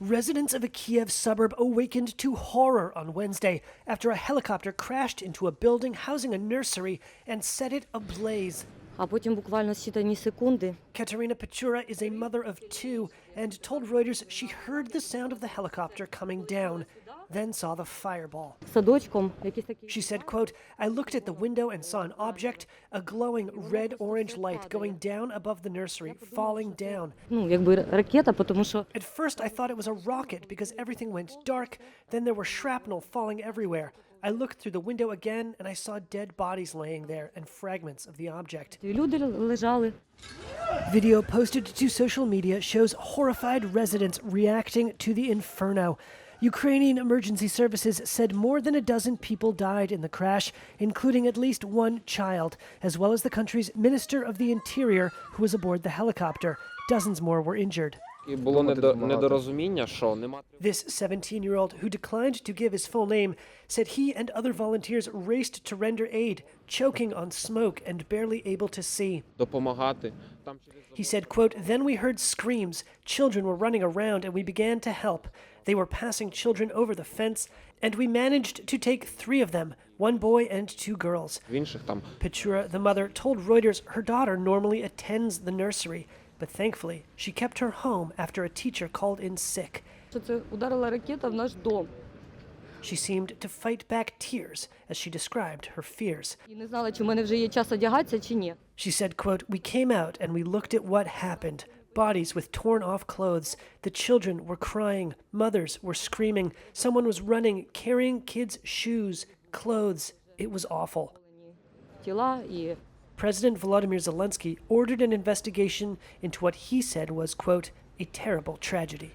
Residents of a Kyiv suburb awakened to horror on Wednesday after a helicopter crashed into a building housing a nursery and set it ablaze. А потім буквально считані секунди. Katerina Pechura is a mother of two and told Reuters she heard the sound of the helicopter coming down, then saw the fireball. Садочком якісь такі. She said, quote, "I looked at the window and saw an object, a glowing red-orange light going down above the nursery, falling down. Ну, якби ракета, тому що At first, I thought it was a rocket because everything went dark. Then there were shrapnel falling everywhere. I looked through the window again and I saw dead bodies laying there and fragments of the object." люди лежали. Video posted to social media shows horrified residents reacting to the inferno. Ukrainian emergency services said more than a dozen people died in the crash, including at least one child, as well as the country's Minister of the Interior, who was aboard the helicopter. Dozens more were injured. Було недорозуміння, що нема. This 17-year-old, who declined to give his full name, said he and other volunteers raced to render aid, choking on smoke and barely able to see. Допомагати. He said, quote, "Then we heard screams. Children were running around and we began to help. They were passing children over the fence, and we managed to take 3 of them, 1 boy and 2 girls." В інших там. Pechura, the mother, told Reuters her daughter normally attends the nursery, but thankfully she kept her home after a teacher called in sick. Що це ударила ракета в наш дом. She seemed to fight back tears as she described her fears. І не знала, чи в мене вже є час одягатися, чи ні. She said, quote, "We came out and we looked at what happened. Bodies with torn off clothes. The children were crying. Mothers were screaming. Someone was running, carrying kids' shoes, clothes. It was awful." Тіла і President Volodymyr Zelensky ordered an investigation into what he said was, quote, "a terrible tragedy."